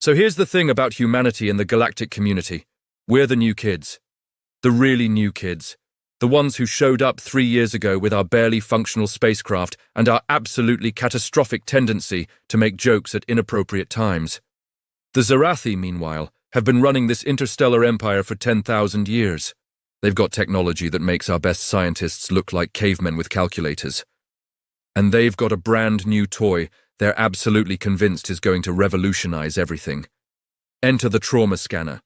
So here's the thing about humanity and the galactic community. We're the new kids. The really new kids. The ones who showed up 3 years ago with our barely functional spacecraft and our absolutely catastrophic tendency to make jokes at inappropriate times. The Zarathi, meanwhile, have been running this interstellar empire for 10,000 years. They've got technology that makes our best scientists look like cavemen with calculators. And they've got a brand new toy they're absolutely convinced is going to revolutionize everything. Enter the trauma scanner.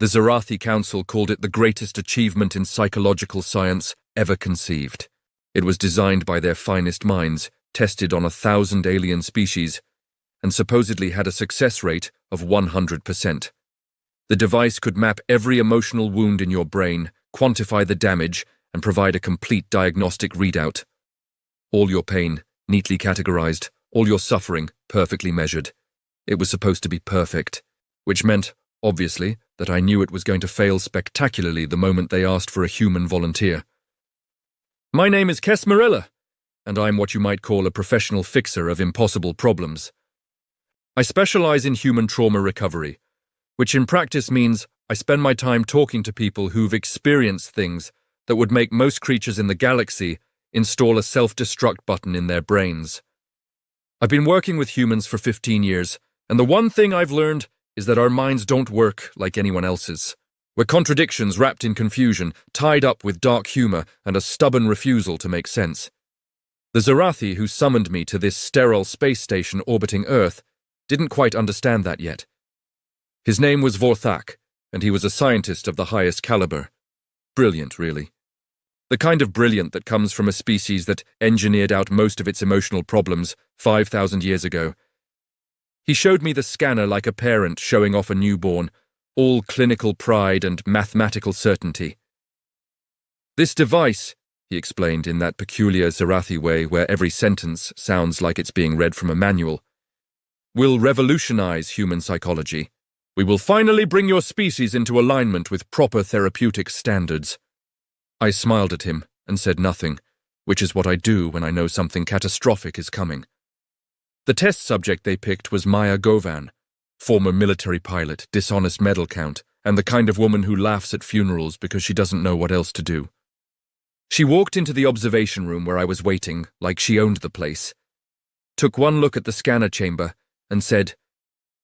The Zarathi Council called it the greatest achievement in psychological science ever conceived. It was designed by their finest minds, tested on 1,000 alien species, and supposedly had a success rate of 100%. The device could map every emotional wound in your brain, quantify the damage, and provide a complete diagnostic readout. All your pain, neatly categorized, all your suffering, perfectly measured. It was supposed to be perfect, which meant, obviously, that I knew it was going to fail spectacularly the moment they asked for a human volunteer. My name is Kes Marilla, and I'm what you might call a professional fixer of impossible problems. I specialize in human trauma recovery, which in practice means I spend my time talking to people who've experienced things that would make most creatures in the galaxy install a self-destruct button in their brains. I've been working with humans for 15 years, and the one thing I've learned is that our minds don't work like anyone else's. We're contradictions wrapped in confusion, tied up with dark humor and a stubborn refusal to make sense. The Zarathi who summoned me to this sterile space station orbiting Earth didn't quite understand that yet. His name was Vorthak, and he was a scientist of the highest caliber. Brilliant, really. The kind of brilliant that comes from a species that engineered out most of its emotional problems 5,000 years ago. He showed me the scanner like a parent showing off a newborn, all clinical pride and mathematical certainty. This device, he explained in that peculiar Zarathi way where every sentence sounds like it's being read from a manual, will revolutionize human psychology. We will finally bring your species into alignment with proper therapeutic standards. I smiled at him and said nothing, which is what I do when I know something catastrophic is coming. The test subject they picked was Maya Govan, former military pilot, dishonest medal count, and the kind of woman who laughs at funerals because she doesn't know what else to do. She walked into the observation room where I was waiting, like she owned the place, took one look at the scanner chamber, and said,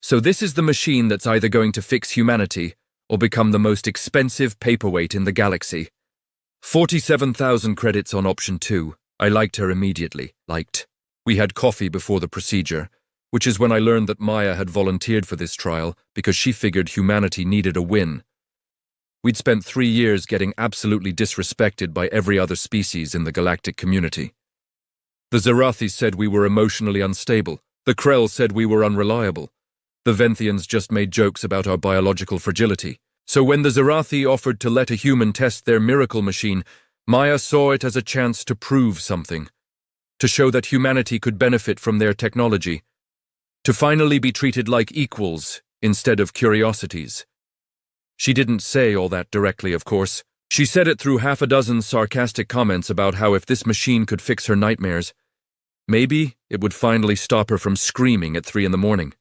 "So this is the machine that's either going to fix humanity or become the most expensive paperweight in the galaxy." 47,000 credits on option 2. I liked her immediately. We had coffee before the procedure, which is when I learned that Maya had volunteered for this trial because she figured humanity needed a win. We'd spent 3 years getting absolutely disrespected by every other species in the galactic community. The Zarathi said we were emotionally unstable. The Krell said we were unreliable. The Venthians just made jokes about our biological fragility. So when the Zarathi offered to let a human test their miracle machine, Maya saw it as a chance to prove something, to show that humanity could benefit from their technology, to finally be treated like equals instead of curiosities. She didn't say all that directly, of course. She said it through 6 sarcastic comments about how if this machine could fix her nightmares, maybe it would finally stop her from screaming at 3 a.m.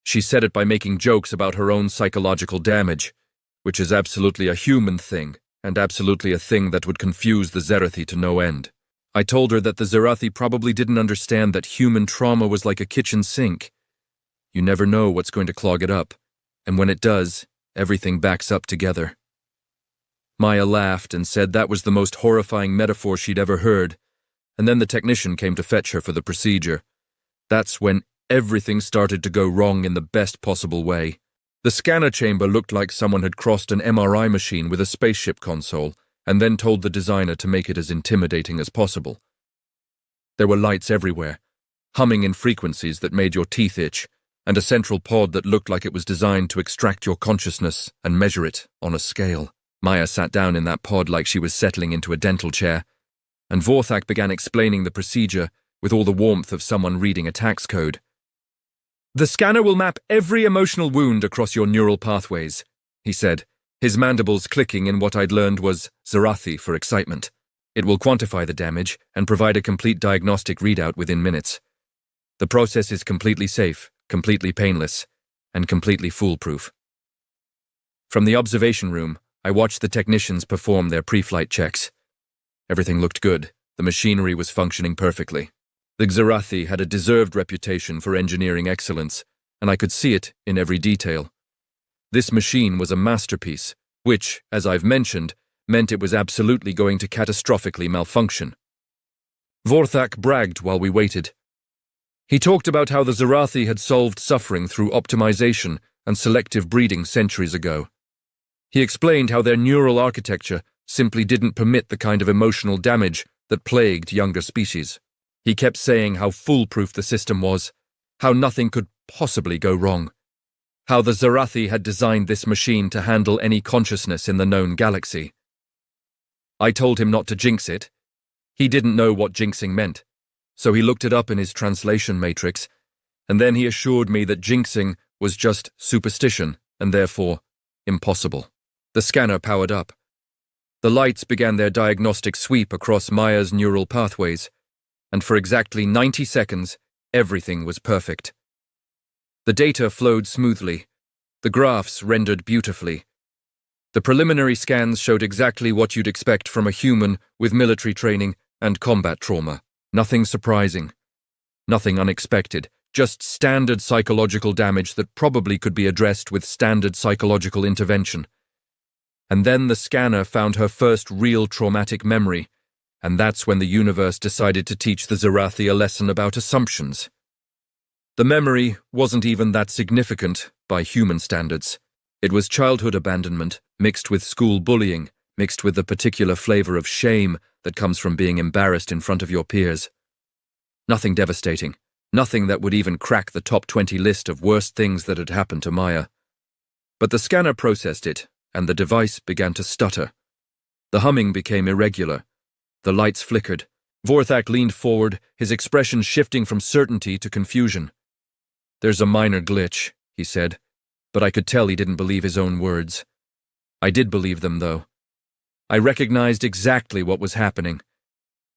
She said it by making jokes about her own psychological damage, which is absolutely a human thing, and absolutely a thing that would confuse the Zarathi to no end. I told her that the Zarathi probably didn't understand that human trauma was like a kitchen sink. You never know what's going to clog it up, and when it does, everything backs up together. Maya laughed and said that was the most horrifying metaphor she'd ever heard, and then the technician came to fetch her for the procedure. That's when everything started to go wrong in the best possible way. The scanner chamber looked like someone had crossed an MRI machine with a spaceship console and then told the designer to make it as intimidating as possible. There were lights everywhere, humming in frequencies that made your teeth itch, and a central pod that looked like it was designed to extract your consciousness and measure it on a scale. Maya sat down in that pod like she was settling into a dental chair, and Vorthak began explaining the procedure with all the warmth of someone reading a tax code. "The scanner will map every emotional wound across your neural pathways," he said, his mandibles clicking in what I'd learned was Zarathi for excitement. "It will quantify the damage and provide a complete diagnostic readout within minutes. The process is completely safe, completely painless, and completely foolproof. From the observation room, I watched the technicians perform their pre-flight checks. Everything looked good. The machinery was functioning perfectly. The Xerathi had a deserved reputation for engineering excellence, and I could see it in every detail. This machine was a masterpiece, which, as I've mentioned, meant it was absolutely going to catastrophically malfunction. Vorthak bragged while we waited. He talked about how the Xerathi had solved suffering through optimization and selective breeding centuries ago. He explained how their neural architecture simply didn't permit the kind of emotional damage that plagued younger species. He kept saying how foolproof the system was, how nothing could possibly go wrong, how the Xerathi had designed this machine to handle any consciousness in the known galaxy. I told him not to jinx it. He didn't know what jinxing meant, so he looked it up in his translation matrix, and then he assured me that jinxing was just superstition and therefore impossible. The scanner powered up. The lights began their diagnostic sweep across Maya's neural pathways, and for exactly 90 seconds, everything was perfect. The data flowed smoothly. The graphs rendered beautifully. The preliminary scans showed exactly what you'd expect from a human with military training and combat trauma. Nothing surprising. Nothing unexpected. Just standard psychological damage that probably could be addressed with standard psychological intervention. And then the scanner found her first real traumatic memory, and that's when the universe decided to teach the Xerathi a lesson about assumptions. The memory wasn't even that significant by human standards. It was childhood abandonment, mixed with school bullying, mixed with the particular flavor of shame that comes from being embarrassed in front of your peers. Nothing devastating, nothing that would even crack the top 20 list of worst things that had happened to Maya. But the scanner processed it, and the device began to stutter. The humming became irregular. The lights flickered. Vorthak leaned forward, his expression shifting from certainty to confusion. "There's a minor glitch," he said, but I could tell he didn't believe his own words. I did believe them, though. I recognized exactly what was happening.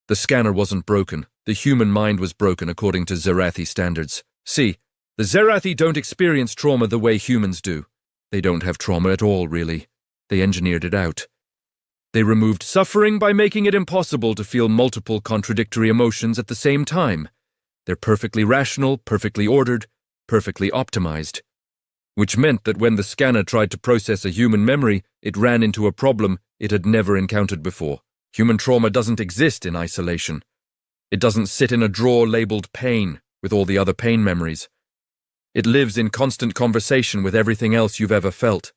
The scanner wasn't broken. The human mind was broken according to Xerathi standards. See, the Xerathi don't experience trauma the way humans do. They don't have trauma at all, really. They engineered it out. They removed suffering by making it impossible to feel multiple contradictory emotions at the same time. They're perfectly rational, perfectly ordered, perfectly optimized. Which meant that when the scanner tried to process a human memory, it ran into a problem it had never encountered before. Human trauma doesn't exist in isolation. It doesn't sit in a drawer labeled pain with all the other pain memories. It lives in constant conversation with everything else you've ever felt.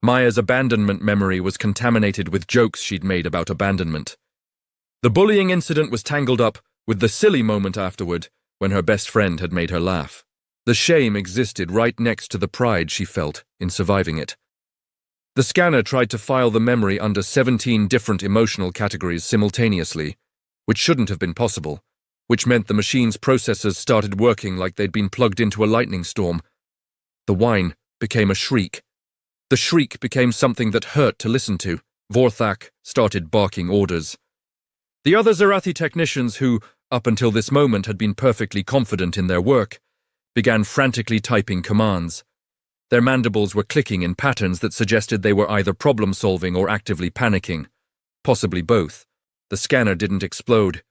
Maya's abandonment memory was contaminated with jokes she'd made about abandonment. The bullying incident was tangled up with the silly moment afterward when her best friend had made her laugh. The shame existed right next to the pride she felt in surviving it. The scanner tried to file the memory under 17 different emotional categories simultaneously, which shouldn't have been possible, which meant the machine's processors started working like they'd been plugged into a lightning storm. The whine became a shriek. The shriek became something that hurt to listen to. Vorthak started barking orders. The other Xerathi technicians who, up until this moment, had been perfectly confident in their work, began frantically typing commands. Their mandibles were clicking in patterns that suggested they were either problem-solving or actively panicking. Possibly both. The scanner didn't explode.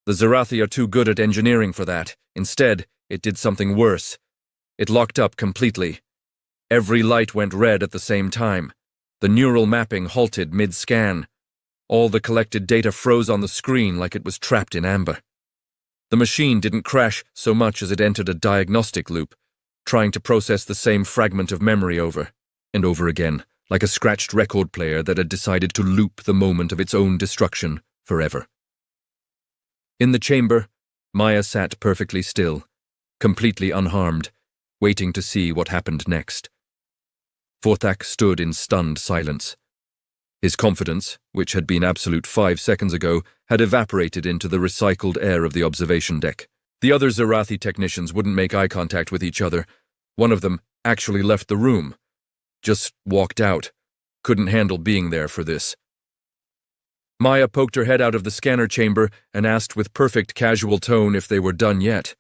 The Xerathi are too good at engineering for that. Instead, it did something worse. It locked up completely. Every light went red at the same time. The neural mapping halted mid-scan. All the collected data froze on the screen like it was trapped in amber. The machine didn't crash so much as it entered a diagnostic loop, trying to process the same fragment of memory over and over again, like a scratched record player that had decided to loop the moment of its own destruction forever. In the chamber, Maya sat perfectly still, completely unharmed, waiting to see what happened next. Vorthak stood in stunned silence. His confidence, which had been absolute 5 seconds ago, had evaporated into the recycled air of the observation deck. The other Xerathi technicians wouldn't make eye contact with each other. One of them actually left the room. Just walked out. Couldn't handle being there for this. Maya poked her head out of the scanner chamber and asked with perfect casual tone if they were done yet,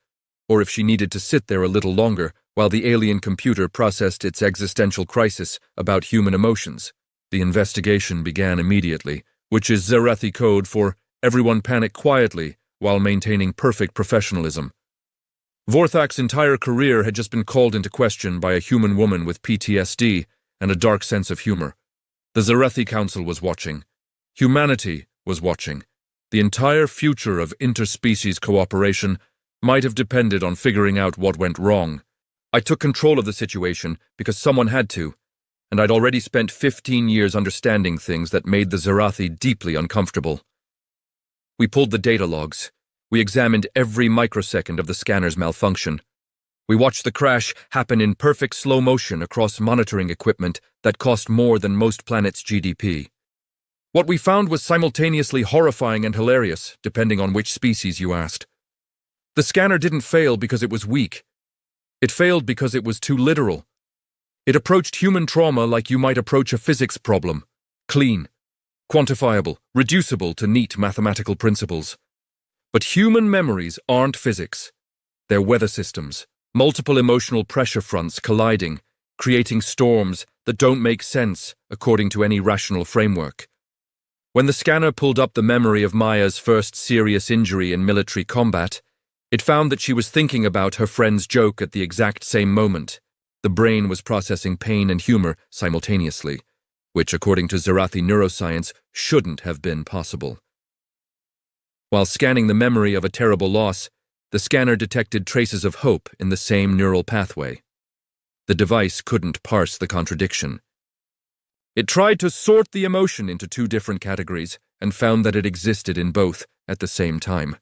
or if she needed to sit there a little longer while the alien computer processed its existential crisis about human emotions. The investigation began immediately, which is Zarathi code for everyone panic quietly while maintaining perfect professionalism. Vorthak's entire career had just been called into question by a human woman with PTSD and a dark sense of humor. The Zarathi Council was watching. Humanity was watching. The entire future of interspecies cooperation might have depended on figuring out what went wrong. I took control of the situation because someone had to, and I'd already spent 15 years understanding things that made the Zarathi deeply uncomfortable. We pulled the data logs. We examined every microsecond of the scanner's malfunction. We watched the crash happen in perfect slow motion across monitoring equipment that cost more than most planets' GDP. What we found was simultaneously horrifying and hilarious, depending on which species you asked. The scanner didn't fail because it was weak. It failed because it was too literal. It approached human trauma like you might approach a physics problem. Clean, quantifiable, reducible to neat mathematical principles. But human memories aren't physics. They're weather systems, multiple emotional pressure fronts colliding, creating storms that don't make sense according to any rational framework. When the scanner pulled up the memory of Maya's first serious injury in military combat, it found that she was thinking about her friend's joke at the exact same moment. The brain was processing pain and humor simultaneously, which, according to Zarathi neuroscience, shouldn't have been possible. While scanning the memory of a terrible loss, the scanner detected traces of hope in the same neural pathway. The device couldn't parse the contradiction. It tried to sort the emotion into two different categories and found that it existed in both at the same time,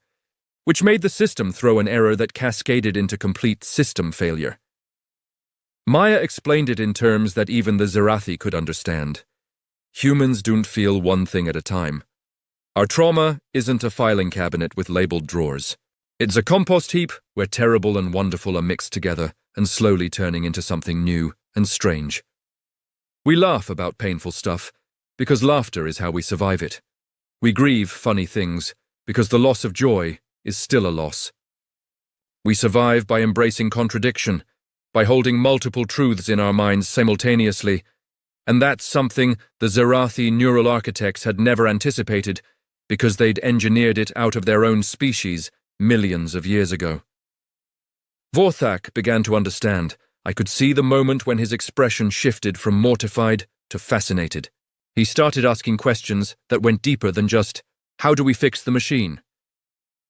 which made the system throw an error that cascaded into complete system failure. Maya explained it in terms that even the Zarathi could understand. Humans don't feel one thing at a time. Our trauma isn't a filing cabinet with labeled drawers. It's a compost heap where terrible and wonderful are mixed together and slowly turning into something new and strange. We laugh about painful stuff because laughter is how we survive it. We grieve funny things because the loss of joy is still a loss. We survive by embracing contradiction, by holding multiple truths in our minds simultaneously, and that's something the Zarathi neural architects had never anticipated because they'd engineered it out of their own species millions of years ago. Vorthak began to understand. I could see the moment when his expression shifted from mortified to fascinated. He started asking questions that went deeper than just, how do we fix the machine?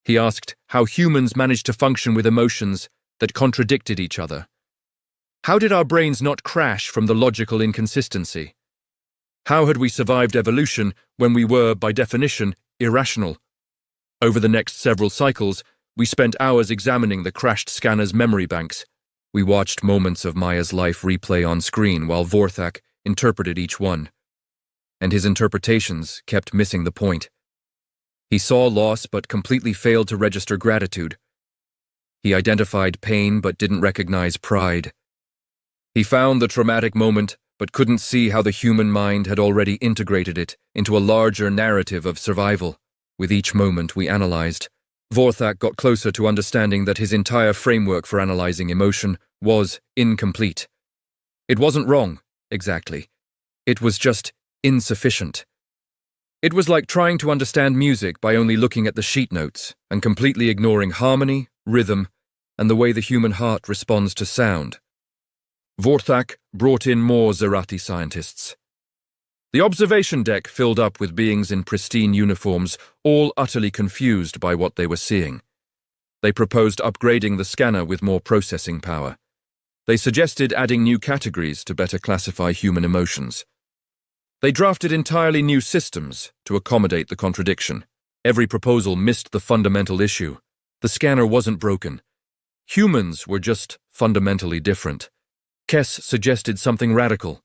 He asked how humans managed to function with emotions that contradicted each other. How did our brains not crash from the logical inconsistency? How had we survived evolution when we were, by definition, irrational? Over the next several cycles, we spent hours examining the crashed scanner's memory banks. We watched moments of Maya's life replay on screen while Vorthak interpreted each one. And his interpretations kept missing the point. He saw loss but completely failed to register gratitude. He identified pain but didn't recognize pride. He found the traumatic moment but couldn't see how the human mind had already integrated it into a larger narrative of survival. With each moment we analyzed, Vorthak got closer to understanding that his entire framework for analyzing emotion was incomplete. It wasn't wrong, exactly. It was just insufficient. It was like trying to understand music by only looking at the sheet notes and completely ignoring harmony, rhythm, and the way the human heart responds to sound. Vorthak brought in more Zarathi scientists. The observation deck filled up with beings in pristine uniforms, all utterly confused by what they were seeing. They proposed upgrading the scanner with more processing power. They suggested adding new categories to better classify human emotions. They drafted entirely new systems to accommodate the contradiction. Every proposal missed the fundamental issue. The scanner wasn't broken. Humans were just fundamentally different. Kess suggested something radical.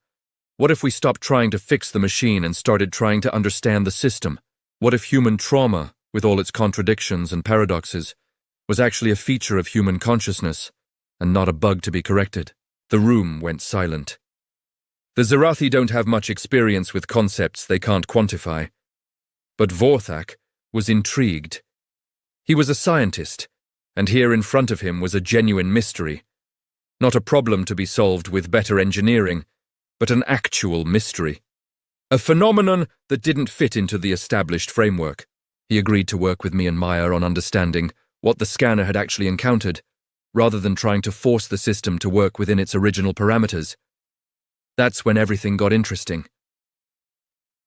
What if we stopped trying to fix the machine and started trying to understand the system? What if human trauma, with all its contradictions and paradoxes, was actually a feature of human consciousness and not a bug to be corrected? The room went silent. The Zarathi don't have much experience with concepts they can't quantify. But Vorthak was intrigued. He was a scientist, and here in front of him was a genuine mystery. Not a problem to be solved with better engineering, but an actual mystery. A phenomenon that didn't fit into the established framework. He agreed to work with me and Maya on understanding what the scanner had actually encountered, rather than trying to force the system to work within its original parameters. That's when everything got interesting.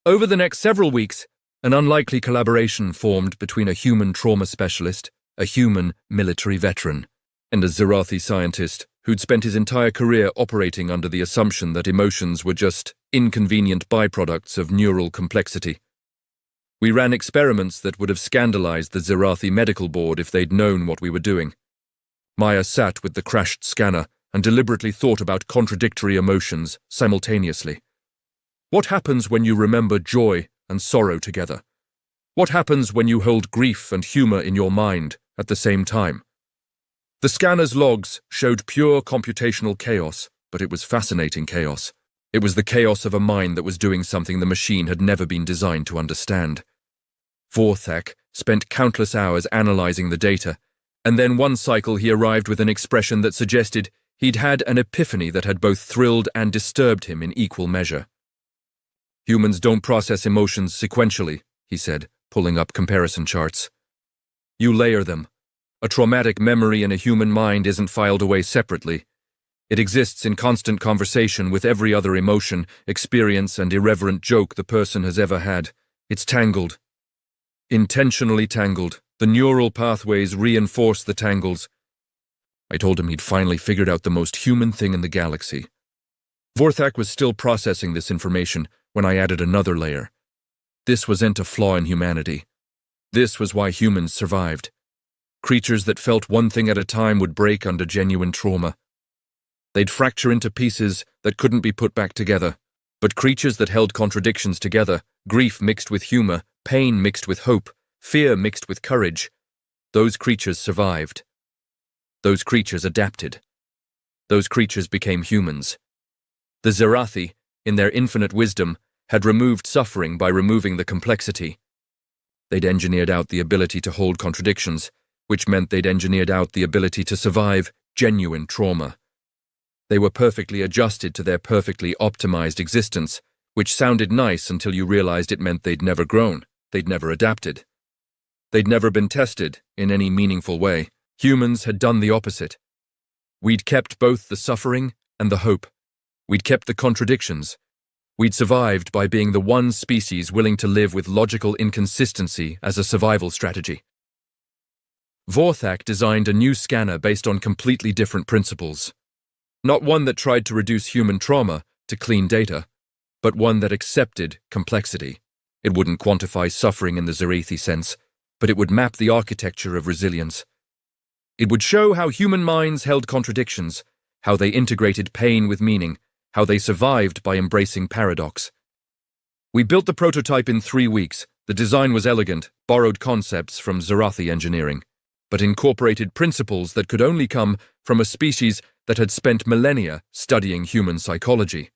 Over the next several weeks, an unlikely collaboration formed between a human trauma specialist, a human military veteran, and a Zirathi scientist who'd spent his entire career operating under the assumption that emotions were just inconvenient byproducts of neural complexity. We ran experiments that would have scandalized the Zirathi medical board if they'd known what we were doing. Maya sat with the crashed scanner and deliberately thought about contradictory emotions simultaneously. What happens when you remember joy and sorrow together? What happens when you hold grief and humor in your mind at the same time? The scanner's logs showed pure computational chaos, but it was fascinating chaos. It was the chaos of a mind that was doing something the machine had never been designed to understand. Vorthak spent countless hours analyzing the data, and then one cycle he arrived with an expression that suggested he'd had an epiphany that had both thrilled and disturbed him in equal measure. Humans don't process emotions sequentially, he said, pulling up comparison charts. You layer them. A traumatic memory in a human mind isn't filed away separately. It exists in constant conversation with every other emotion, experience, and irreverent joke the person has ever had. It's tangled. Intentionally tangled. The neural pathways reinforce the tangles. I told him he'd finally figured out the most human thing in the galaxy. Vorthak was still processing this information when I added another layer. This wasn't a flaw in humanity. This was why humans survived. Creatures that felt one thing at a time would break under genuine trauma. They'd fracture into pieces that couldn't be put back together. But creatures that held contradictions together, grief mixed with humor, pain mixed with hope, fear mixed with courage, those creatures survived. Those creatures adapted. Those creatures became humans. The Zirathi, in their infinite wisdom, had removed suffering by removing the complexity. They'd engineered out the ability to hold contradictions, which meant they'd engineered out the ability to survive genuine trauma. They were perfectly adjusted to their perfectly optimized existence, which sounded nice until you realized it meant they'd never grown, they'd never adapted. They'd never been tested in any meaningful way. Humans had done the opposite. We'd kept both the suffering and the hope. We'd kept the contradictions. We'd survived by being the one species willing to live with logical inconsistency as a survival strategy. Vorthak designed a new scanner based on completely different principles. Not one that tried to reduce human trauma to clean data, but one that accepted complexity. It wouldn't quantify suffering in the Zirathi sense, but it would map the architecture of resilience. It would show how human minds held contradictions, how they integrated pain with meaning, how they survived by embracing paradox. We built the prototype in 3 weeks. The design was elegant, borrowed concepts from Zirathi engineering, but incorporated principles that could only come from a species that had spent millennia studying human psychology.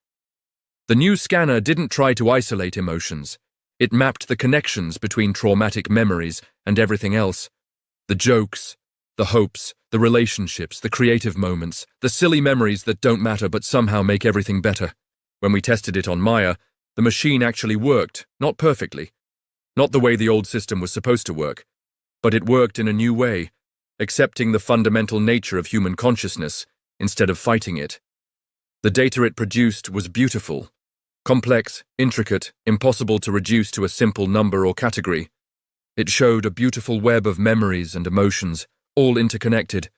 The new scanner didn't try to isolate emotions. It mapped the connections between traumatic memories and everything else. The jokes, the hopes, the relationships, the creative moments, the silly memories that don't matter but somehow make everything better. When we tested it on Maya, the machine actually worked, not perfectly, not the way the old system was supposed to work, but it worked in a new way, accepting the fundamental nature of human consciousness instead of fighting it. The data it produced was beautiful, complex, intricate, impossible to reduce to a simple number or category. It showed a beautiful web of memories and emotions, all interconnected,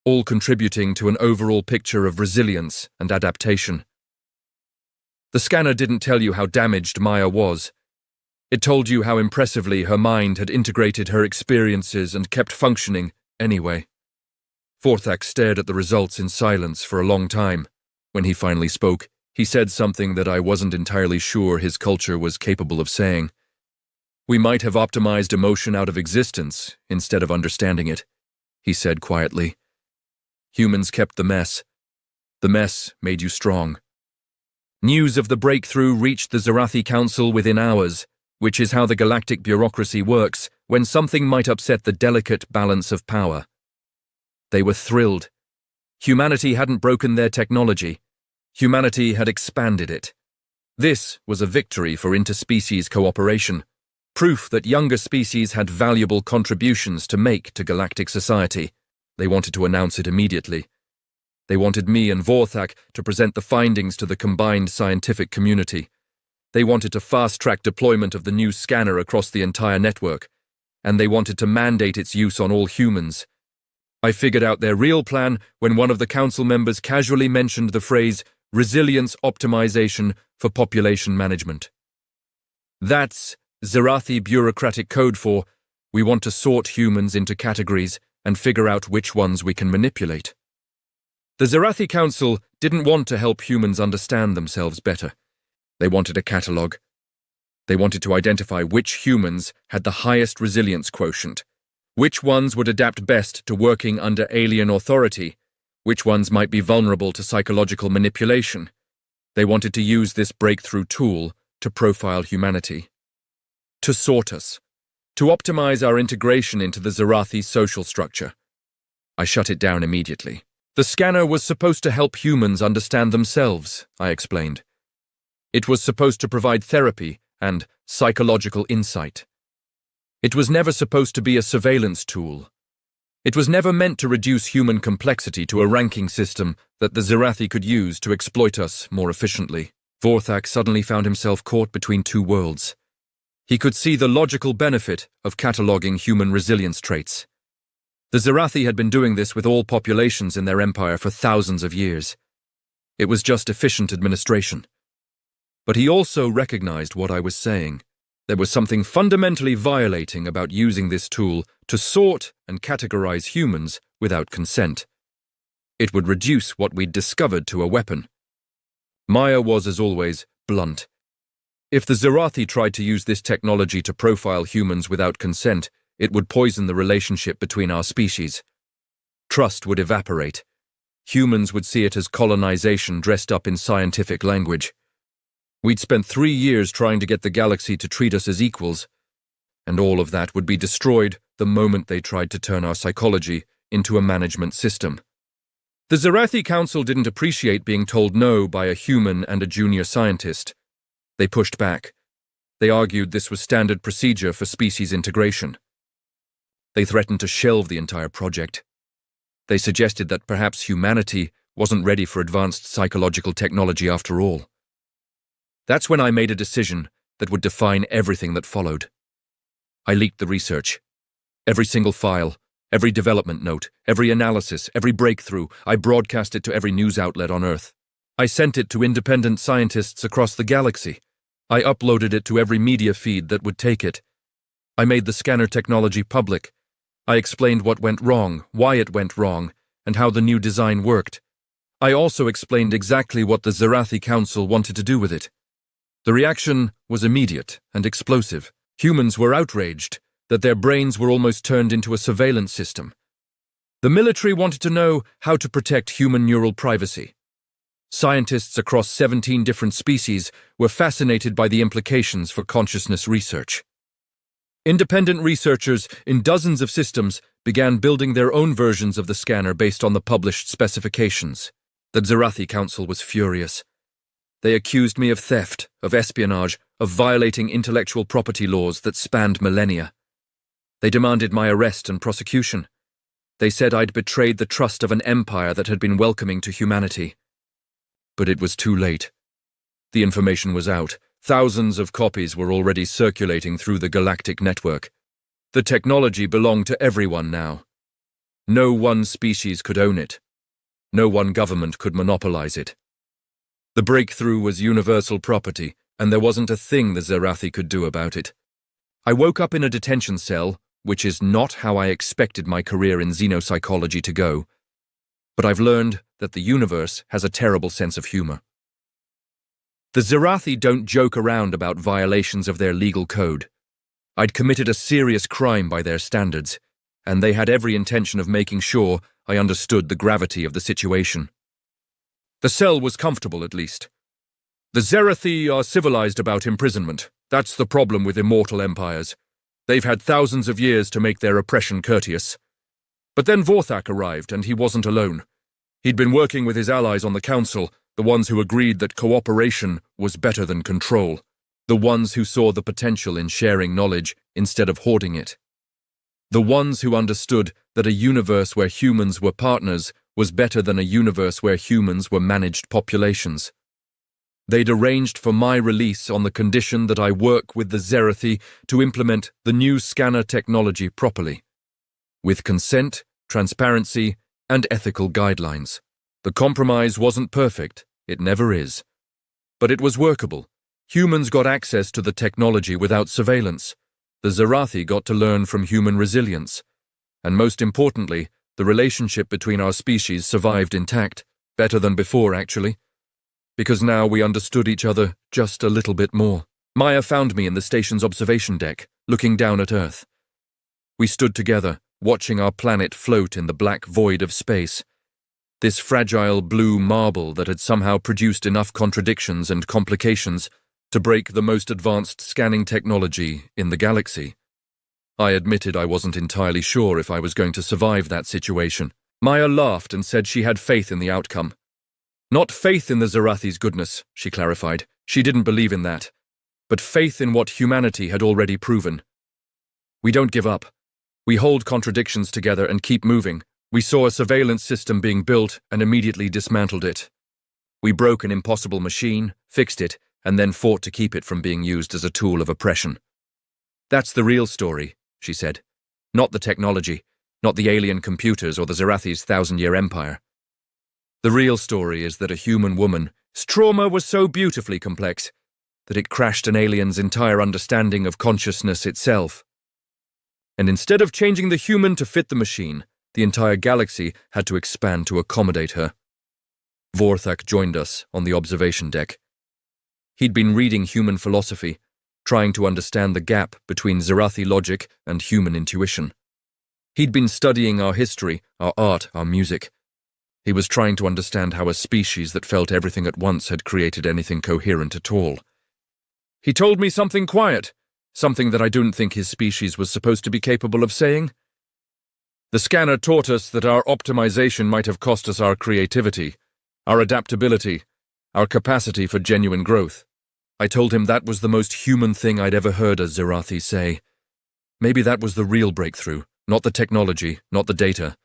all contributing to an overall picture of resilience and adaptation. The scanner didn't tell you how damaged Maya was. It told you how impressively her mind had integrated her experiences and kept functioning anyway. Vorthak stared at the results in silence for a long time. When he finally spoke, he said something that I wasn't entirely sure his culture was capable of saying. We might have optimized emotion out of existence instead of understanding it, he said quietly. Humans kept the mess. The mess made you strong. News of the breakthrough reached the Zirathi Council within hours, which is how the galactic bureaucracy works when something might upset the delicate balance of power. They were thrilled. Humanity hadn't broken their technology. Humanity had expanded it. This was a victory for interspecies cooperation, proof that younger species had valuable contributions to make to galactic society. They wanted to announce it immediately. They wanted me and Vorthak to present the findings to the combined scientific community. They wanted to fast-track deployment of the new scanner across the entire network, and they wanted to mandate its use on all humans. I figured out their real plan when one of the council members casually mentioned the phrase resilience optimization for population management. That's Zerathi bureaucratic code for we want to sort humans into categories and figure out which ones we can manipulate. The Zerathi Council didn't want to help humans understand themselves better. They wanted a catalogue. They wanted to identify which humans had the highest resilience quotient, which ones would adapt best to working under alien authority, which ones might be vulnerable to psychological manipulation. They wanted to use this breakthrough tool to profile humanity, to sort us, to optimize our integration into the Zerathi social structure. I shut it down immediately. The scanner was supposed to help humans understand themselves, I explained. It was supposed to provide therapy and psychological insight. It was never supposed to be a surveillance tool. It was never meant to reduce human complexity to a ranking system that the Zerathi could use to exploit us more efficiently. Vorthak suddenly found himself caught between two worlds. He could see the logical benefit of cataloguing human resilience traits. The Zerathi had been doing this with all populations in their empire for thousands of years. It was just efficient administration. But he also recognized what I was saying. There was something fundamentally violating about using this tool to sort and categorize humans without consent. It would reduce what we'd discovered to a weapon. Maya was, as always, blunt. If the Zerathi tried to use this technology to profile humans without consent, it would poison the relationship between our species. Trust would evaporate. Humans would see it as colonization dressed up in scientific language. We'd spent 3 years trying to get the galaxy to treat us as equals, and all of that would be destroyed the moment they tried to turn our psychology into a management system. The Zerathi Council didn't appreciate being told no by a human and a junior scientist. They pushed back. They argued this was standard procedure for species integration. They threatened to shelve the entire project. They suggested that perhaps humanity wasn't ready for advanced psychological technology after all. That's when I made a decision that would define everything that followed. I leaked the research. Every single file, every development note, every analysis, every breakthrough, I broadcast it to every news outlet on Earth. I sent it to independent scientists across the galaxy. I uploaded it to every media feed that would take it. I made the scanner technology public. I explained what went wrong, why it went wrong, and how the new design worked. I also explained exactly what the Zerathi Council wanted to do with it. The reaction was immediate and explosive. Humans were outraged that their brains were almost turned into a surveillance system. The military wanted to know how to protect human neural privacy. Scientists across 17 different species were fascinated by the implications for consciousness research. Independent researchers in dozens of systems began building their own versions of the scanner based on the published specifications. The Zerathi Council was furious. They accused me of theft, of espionage, of violating intellectual property laws that spanned millennia. They demanded my arrest and prosecution. They said I'd betrayed the trust of an empire that had been welcoming to humanity. But it was too late. The information was out. Thousands of copies were already circulating through the galactic network. The technology belonged to everyone now. No one species could own it. No one government could monopolize it. The breakthrough was universal property, and there wasn't a thing the Zerathi could do about it. I woke up in a detention cell, which is not how I expected my career in xenopsychology to go. But I've learned that the universe has a terrible sense of humor. The Zerathi don't joke around about violations of their legal code. I'd committed a serious crime by their standards, and they had every intention of making sure I understood the gravity of the situation. The cell was comfortable, at least. The Zerathi are civilized about imprisonment. That's the problem with immortal empires. They've had thousands of years to make their oppression courteous. But then Vorthak arrived, and he wasn't alone. He'd been working with his allies on the council, the ones who agreed that cooperation was better than control, the ones who saw the potential in sharing knowledge instead of hoarding it, the ones who understood that a universe where humans were partners was better than a universe where humans were managed populations. They'd arranged for my release on the condition that I work with the Zerathi to implement the new scanner technology properly, with consent, transparency, and ethical guidelines. The compromise wasn't perfect, it never is. But it was workable. Humans got access to the technology without surveillance. The Zerathi got to learn from human resilience. And most importantly, the relationship between our species survived intact, better than before, actually. Because now we understood each other just a little bit more. Maya found me in the station's observation deck, looking down at Earth. We stood together, watching our planet float in the black void of space. This fragile blue marble that had somehow produced enough contradictions and complications to break the most advanced scanning technology in the galaxy. I admitted I wasn't entirely sure if I was going to survive that situation. Maya laughed and said she had faith in the outcome. Not faith in the Zerathi's goodness, she clarified. She didn't believe in that. But faith in what humanity had already proven. We don't give up. We hold contradictions together and keep moving. We saw a surveillance system being built and immediately dismantled it. We broke an impossible machine, fixed it, and then fought to keep it from being used as a tool of oppression. That's the real story, she said. Not the technology, not the alien computers or the Zerathi's 1,000-year empire. The real story is that a human woman's trauma was so beautifully complex that it crashed an alien's entire understanding of consciousness itself. And instead of changing the human to fit the machine, the entire galaxy had to expand to accommodate her. Vorthak joined us on the observation deck. He'd been reading human philosophy, trying to understand the gap between Zerathi logic and human intuition. He'd been studying our history, our art, our music. He was trying to understand how a species that felt everything at once had created anything coherent at all. He told me something quiet, something that I don't think his species was supposed to be capable of saying. The scanner taught us that our optimization might have cost us our creativity, our adaptability, our capacity for genuine growth. I told him that was the most human thing I'd ever heard a Zerathi say. Maybe that was the real breakthrough, not the technology, not the data.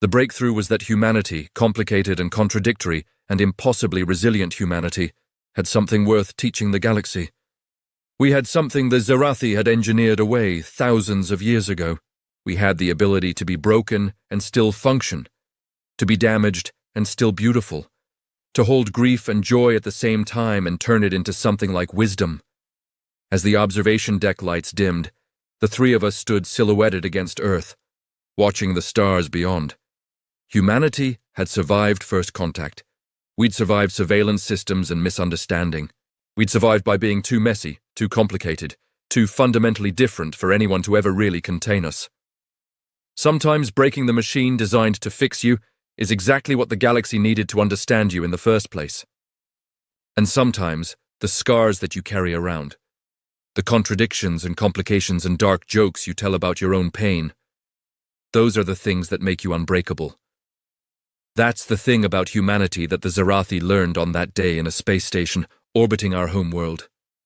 The breakthrough was that humanity, complicated and contradictory and impossibly resilient humanity, had something worth teaching the galaxy. We had something the Zerathi had engineered away thousands of years ago. We had the ability to be broken and still function, to be damaged and still beautiful, to hold grief and joy at the same time and turn it into something like wisdom. As the observation deck lights dimmed, the three of us stood silhouetted against Earth, watching the stars beyond. Humanity had survived first contact. We'd survived surveillance systems and misunderstanding. We'd survived by being too messy, too complicated, too fundamentally different for anyone to ever really contain us. Sometimes breaking the machine designed to fix you is exactly what the galaxy needed to understand you in the first place. And sometimes, the scars that you carry around, the contradictions and complications and dark jokes you tell about your own pain, those are the things that make you unbreakable. That's the thing about humanity that the Zerathi learned on that day in a space station orbiting our homeworld.